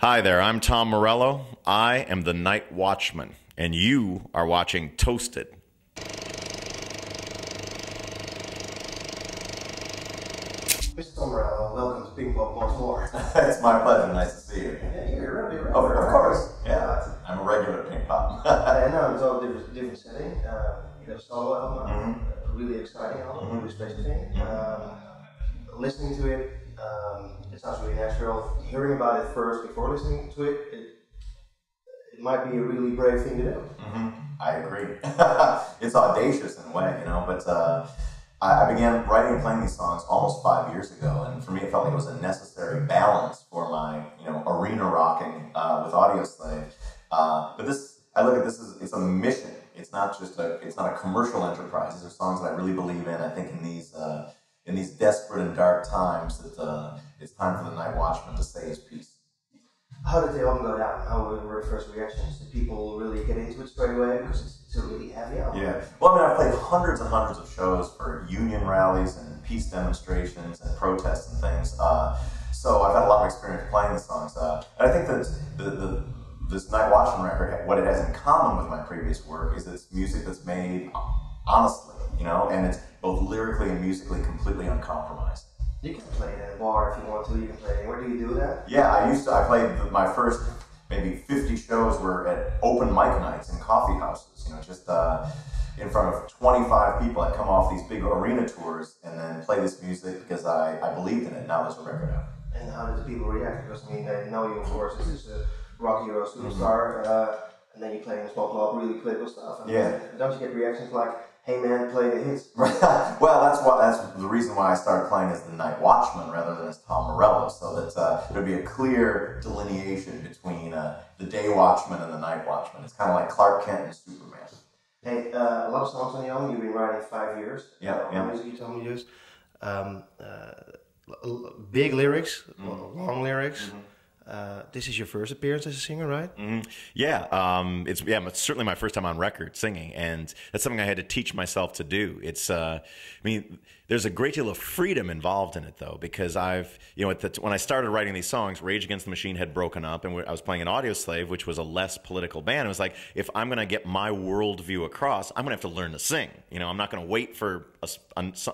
Hi there, I'm Tom Morello. I am the Nightwatchman, and you are watching Toasted. Mr. Tom Morello, welcome to Pink Pop once more. It's my pleasure. Nice to see you. Yeah, you're a regular. Of course. Yeah, I'm a regular Pink Pop. No, it's all different setting. You got a solo album, a really exciting album, really special thing. Listening to it, it sounds really natural. Hearing about it first before listening to it, it might be a really brave thing to do. I agree. It's audacious in a way, you know, but I began writing and playing these songs almost 5 years ago, and for me it felt like it was a necessary balance for my, arena rocking with Audioslave. But I look at this as it's a mission. It's not a commercial enterprise. These are songs that I really believe in. I think in these desperate and dark times that it's time for the Nightwatchman to say his piece. How did the album go down? How were the first reactions? Did people really get into it straight away because it's a really heavy album? Yeah. Well, I've played hundreds and hundreds of shows for union rallies and peace demonstrations and protests and things. So I've had a lot of experience playing the songs. And I think that this Nightwatchman record, what it has in common with my previous work is it's music that's made honestly, and it's both lyrically and musically completely uncompromised. You can play in a bar if you want to. You can play anywhere. Do you do that? Yeah, I played my first maybe 50 shows were at open mic nights in coffee houses. Just in front of 25 people. I'd come off these big arena tours and then play this music because I believed in it. Now there's a record out. And how did the people react? Because they know you, of course, as a rock hero superstar, and then you play in a small club, really political stuff. And don't you get reactions like, "Hey man, play the hits"? Well, that's the reason why I started playing as the Nightwatchman rather than as Tom Morello, so that there'd be a clear delineation between the Day Watchman and the Night Watchman. It's kind of like Clark Kent and Superman. Hey, a lot of songs on the album. You've been writing 5 years. Yeah. Music you told me just big lyrics, long lyrics. This is your first appearance as a singer, right? Yeah, it's certainly my first time on record singing, and that's something I had to teach myself to do. There's a great deal of freedom involved in it, though, because when I started writing these songs, Rage Against the Machine had broken up, and I was playing an Audioslave, which was a less political band. It was like, if I'm going to get my worldview across, I'm going to have to learn to sing. I'm not going to wait for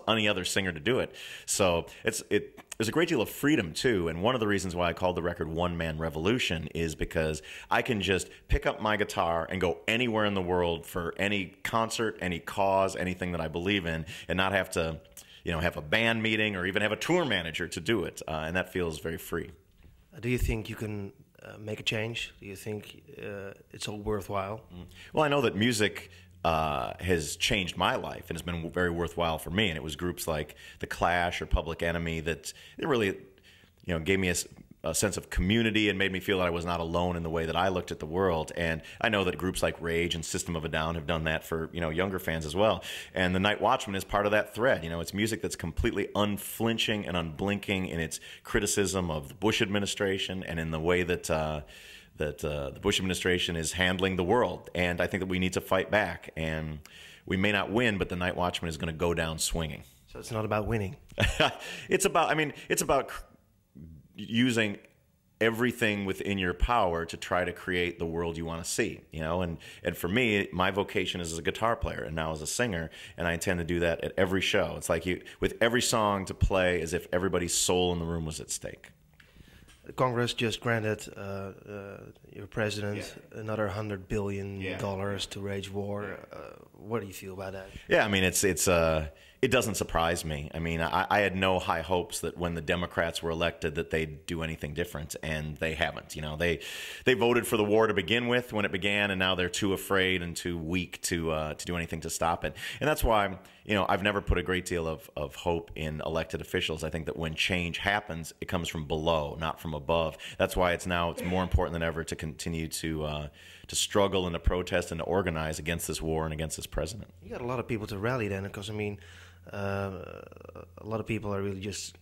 any other singer to do it. So there's a great deal of freedom, too, and one of the reasons why I called the record One Man Revolution is because I can just pick up my guitar and go anywhere in the world for any concert, any cause, anything that I believe in, and not have to have a band meeting or even have a tour manager to do it, and that feels very free. Do you think you can make a change? Do you think it's all worthwhile? Well, I know that music has changed my life and has been very worthwhile for me, and it was groups like The Clash or Public Enemy that really gave me a sense of community and made me feel that I was not alone in the way that I looked at the world. And I know that groups like Rage and System of a Down have done that for younger fans as well. And the Nightwatchman is part of that thread. It's music that's completely unflinching and unblinking in its criticism of the Bush administration and in the way that the Bush administration is handling the world. And I think that we need to fight back. And we may not win, but the Nightwatchman is going to go down swinging. So it's not about winning. It's about using everything within your power to try to create the world you want to see, and for me, my vocation is as a guitar player and now as a singer, and I intend to do that at every show. It's like with every song to play as if everybody's soul in the room was at stake. Congress just granted your president another $100 billion to wage war. What do you feel about that? Yeah, it doesn't surprise me. I had no high hopes that when the Democrats were elected that they'd do anything different, and they haven't. They voted for the war to begin with when it began, and now they're too afraid and too weak to do anything to stop it. And that's why I've never put a great deal of hope in elected officials. I think that when change happens, it comes from below, not from above. That's why it's more important than ever to continue to struggle and to protest and to organize against this war and against this president. You got a lot of people to rally then, because a lot of people are really just,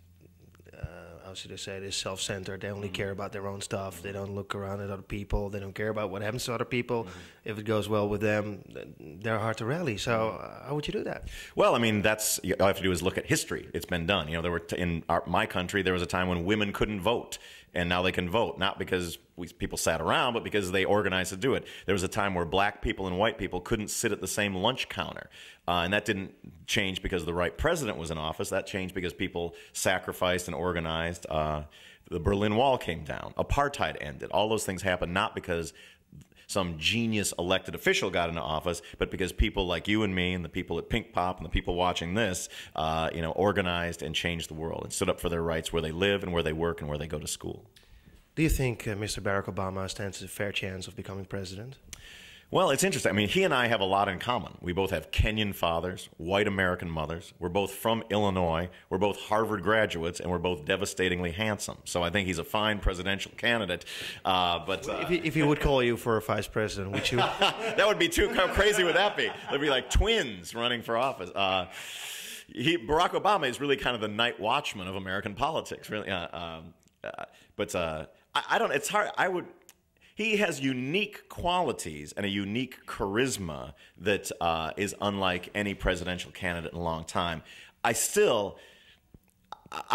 how should I say this, self-centered. They only care about their own stuff. They don't look around at other people. They don't care about what happens to other people. If it goes well with them, they're hard to rally. So how would you do that? Well, all you have to do is look at history. It's been done. In my country, there was a time when women couldn't vote. and now they can vote, not because people sat around, but because they organized to do it. There was a time where black people and white people couldn't sit at the same lunch counter, and that didn't change because the right president was in office. That changed because people sacrificed and organized. The Berlin Wall came down. Apartheid ended. All those things happened not because some genius elected official got into office, but because people like you and me and the people at Pink Pop and the people watching this, organized and changed the world and stood up for their rights where they live and where they work and where they go to school. Do you think Mr. Barack Obama stands a fair chance of becoming president? Well, it's interesting. I mean, he and I have a lot in common. We both have Kenyan fathers, white American mothers. We're both from Illinois. We're both Harvard graduates, and we're both devastatingly handsome. So I think he's a fine presidential candidate. If he would call you for a vice president, would you? That would be too. How crazy would that be? It'd be like twins running for office. Barack Obama is really kind of the night watchman of American politics, really. I don't. It's hard. He has unique qualities and a unique charisma that is unlike any presidential candidate in a long time. I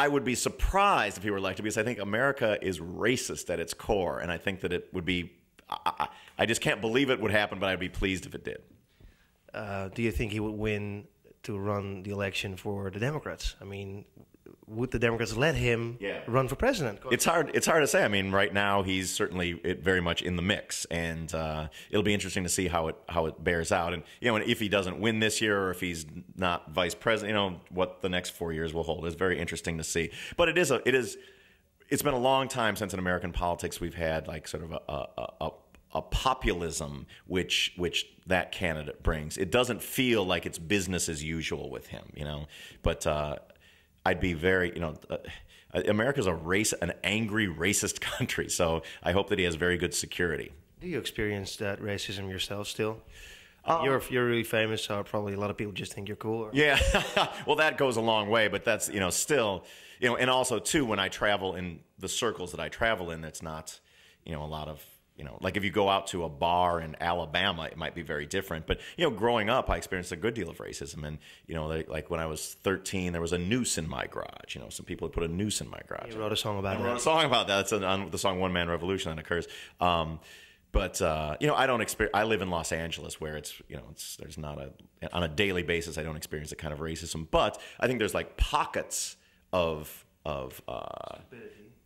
would be surprised if he were elected because I think America is racist at its core, and I think that it would be. I just can't believe it would happen, but I'd be pleased if it did. Do you think he would win to run the election for the Democrats? I mean, would the Democrats let him run for president? It's hard to say. I mean, right now he's certainly very much in the mix, and it'll be interesting to see how it bears out. And and if he doesn't win this year, or if he's not vice president, what the next 4 years will hold is very interesting to see. But it's been a long time since in American politics we've had like sort of a populism which that candidate brings. It doesn't feel like it's business as usual with him, But I'd be very, America's an angry racist country, so I hope that he has very good security. Do you experience that racism yourself still? You're really famous, so probably a lot of people just think you're cool. Yeah, well, that goes a long way, but that's still, and also too when I travel in the circles that I travel in, that's not, a lot of. Like if you go out to a bar in Alabama, it might be very different. But, growing up, I experienced a good deal of racism. And, like when I was 13, there was a noose in my garage. Some people had put a noose in my garage. You wrote a song about that. I wrote a song about that. It's on the song One Man Revolution that occurs. I don't experience. I live in Los Angeles where there's not on a daily basis, I don't experience the kind of racism. But I think there's like pockets of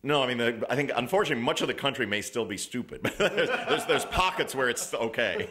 no, I mean, I think, unfortunately, much of the country may still be stupid. But there's pockets where it's okay.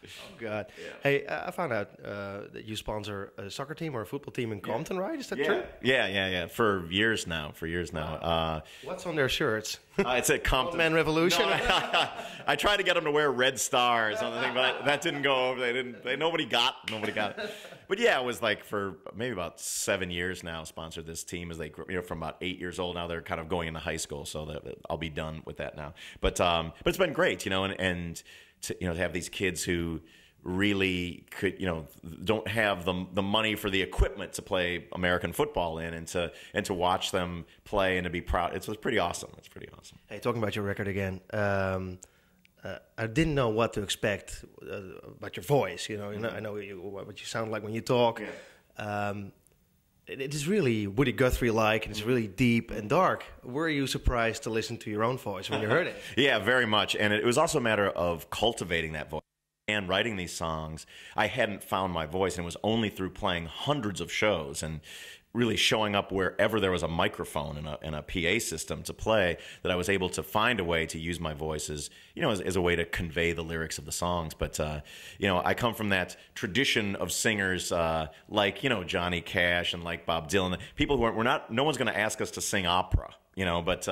Oh, God. Yeah. Hey, I found out that you sponsor a soccer team or a football team in Compton, right? Is that true? Yeah. For years now. Wow. What's on their shirts? It's at Compton. Man Revolution? No, I tried to get them to wear red stars on the thing, but that didn't go over. Nobody got it. But yeah, it was like for maybe about 7 years now, sponsored this team as they from about 8 years old. Now they're kind of going into high school, so that I'll be done with that now. But it's been great, and to have these kids who really could don't have the money for the equipment to play American football in, and to watch them play and to be proud. It's pretty awesome. It's pretty awesome. Hey, talking about your record again. I didn't know what to expect about your voice. I know what you sound like when you talk. Yeah. It is really Woody Guthrie-like, and it's really deep and dark. Were you surprised to listen to your own voice when you heard it? Yeah, very much. And it was also a matter of cultivating that voice. And writing these songs, I hadn't found my voice, and it was only through playing hundreds of shows and really showing up wherever there was a microphone and a PA system to play that I was able to find a way to use my voice as a way to convey the lyrics of the songs. But I come from that tradition of singers like Johnny Cash and like Bob Dylan, people who no one's going to ask us to sing opera, but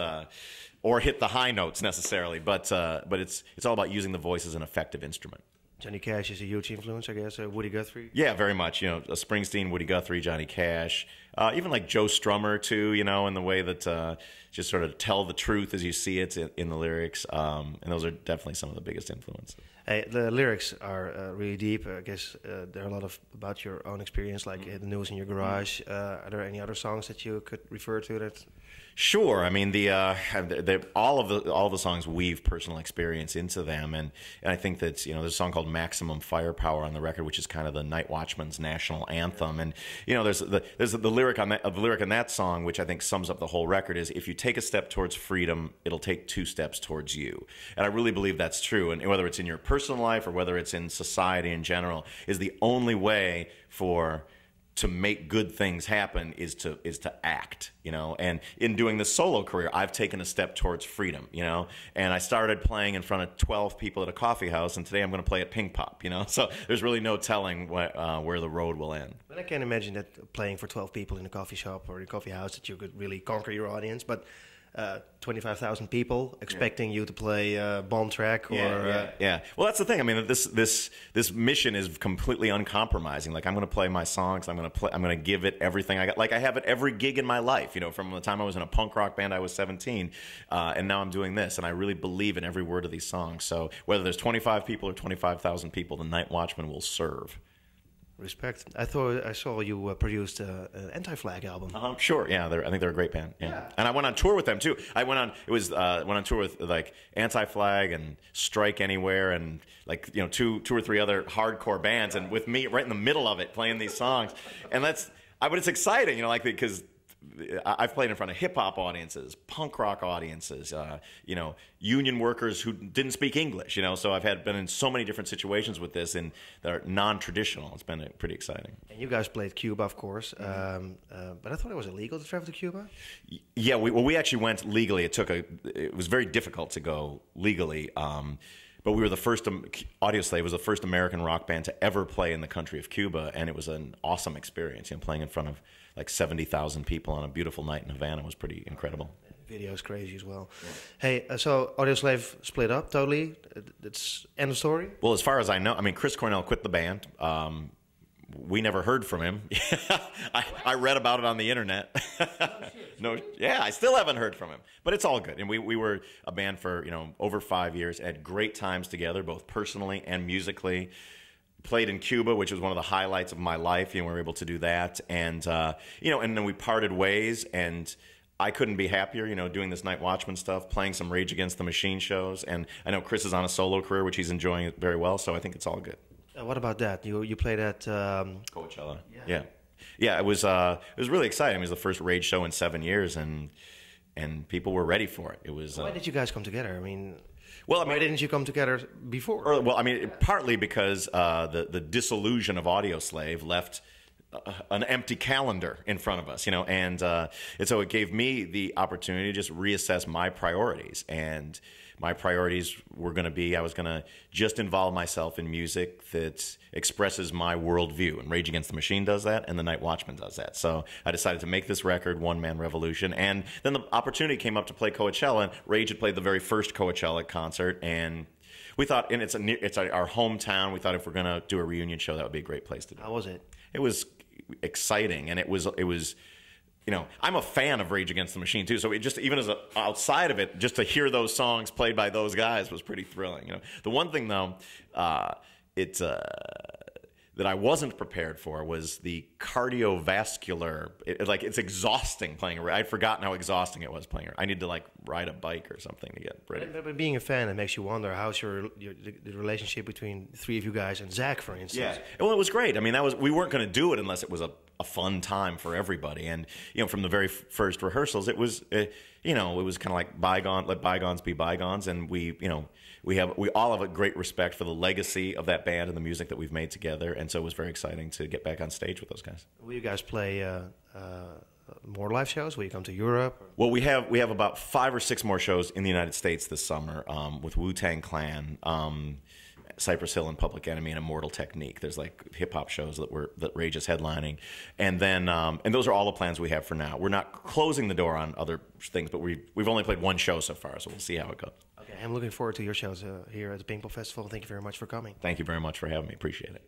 or hit the high notes necessarily, but it's all about using the voice as an effective instrument. Johnny Cash is a huge influence, I guess. Woody Guthrie? Yeah, very much. Springsteen, Woody Guthrie, Johnny Cash. Even like Joe Strummer, too, in the way that just sort of tell the truth as you see it in the lyrics. And those are definitely some of the biggest influences. Hey, the lyrics are really deep. I guess there are a lot about your own experience, like The News in Your Garage. Are there any other songs that you could refer to that? Sure. I mean, all of the songs weave personal experience into them, and I think that there's a song called "Maximum Firepower" on the record, which is kind of the Nightwatchman's national anthem, and there's the lyric on that song, which I think sums up the whole record, is if you take a step towards freedom, it'll take 2 steps towards you, and I really believe that's true, and whether it's in your personal life or whether it's in society in general, is the only way to make good things happen is to act, and in doing this solo career, I've taken a step towards freedom, and I started playing in front of 12 people at a coffee house, and today I'm going to play at Pink Pop, so there's really no telling where the road will end. But I can't imagine that playing for 12 people in a coffee shop or a coffee house that you could really conquer your audience, but 25,000 people expecting you to play Bomb Track or yeah. Well, that's the thing. I mean, this mission is completely uncompromising. Like, I'm going to play my songs. I'm going to give it everything I got. Like I have at every gig in my life. From the time I was in a punk rock band, I was 17, and now I'm doing this, and I really believe in every word of these songs. So whether there's 25 people or 25,000 people, the Nightwatchman will serve. Respect. I saw you produced an AntiFlag album. Sure. Yeah, I think they're a great band. Yeah. And I went on tour with them too. I went on tour with like AntiFlag and Strike Anywhere and like 2 or 3 other hardcore bands, and with me right in the middle of it playing these songs. And but it's exciting, because I've played in front of hip-hop audiences, punk rock audiences, union workers who didn't speak English, so I've been in so many different situations with this and that are non-traditional. It's been pretty exciting. And you guys played Cuba, of course, but I thought it was illegal to travel to Cuba? Yeah, we actually went legally. It was very difficult to go legally, but we were the first, Audioslave was the first American rock band to ever play in the country of Cuba, and it was an awesome experience. Playing in front of like 70,000 people on a beautiful night in Havana was pretty incredible. The video is crazy as well. Yeah. Hey, so Audioslave split up totally? It's end of story? Well, as far as I know, Chris Cornell quit the band. We never heard from him. I read about it on the internet. No, yeah, I still haven't heard from him. But it's all good. And we were a band for over 5 years. Had great times together, both personally and musically. Played in Cuba, which was one of the highlights of my life. We were able to do that, and and then we parted ways. And I couldn't be happier, doing this Nightwatchman stuff, playing some Rage Against the Machine shows. And I know Chris is on a solo career, which he's enjoying very well. So I think it's all good. What about that? You played at Coachella. Yeah. It was really exciting. It was the first Rage show in 7 years, and people were ready for it. It was. Why did you guys come together? Why didn't you come together before? Partly because the disillusion of Audioslave left an empty calendar in front of us, and so it gave me the opportunity to just reassess my priorities. And my priorities were going to be, I was going to just involve myself in music that expresses my worldview. And Rage Against the Machine does that, and the Nightwatchman does that. So I decided to make this record, One Man Revolution. And then the opportunity came up to play Coachella, and Rage had played the very first Coachella concert. And we thought, and it's our hometown, we thought if we're going to do a reunion show, that would be a great place to do it. How was it? It was exciting, and it was I'm a fan of Rage Against the Machine too, so even as outside of it, just to hear those songs played by those guys was pretty thrilling. The one thing though, that I wasn't prepared for was the cardiovascular. It's exhausting playing. I'd forgotten how exhausting it was playing. I need to ride a bike or something to get ready. But being a fan, it makes you wonder how's the relationship between the 3 of you guys and Zack, for instance. Yeah, well, it was great. We weren't going to do it unless it was a fun time for everybody. And from the very first rehearsals, it was it was kind of like let bygones be bygones, and we all have a great respect for the legacy of that band and the music that we've made together, and so it was very exciting to get back on stage with those guys. Will you guys play more live shows? Will you come to Europe? Well, we have about 5 or 6 more shows in the United States this summer with Wu-Tang Clan, Cypress Hill and Public Enemy, and Immortal Technique. There's hip hop shows that Rage is headlining, and then and those are all the plans we have for now. We're not closing the door on other things, but we've only played 1 show so far, so we'll see how it goes. Okay, I'm looking forward to your shows here at the Pink Pop Festival. Thank you very much for coming. Thank you very much for having me. Appreciate it.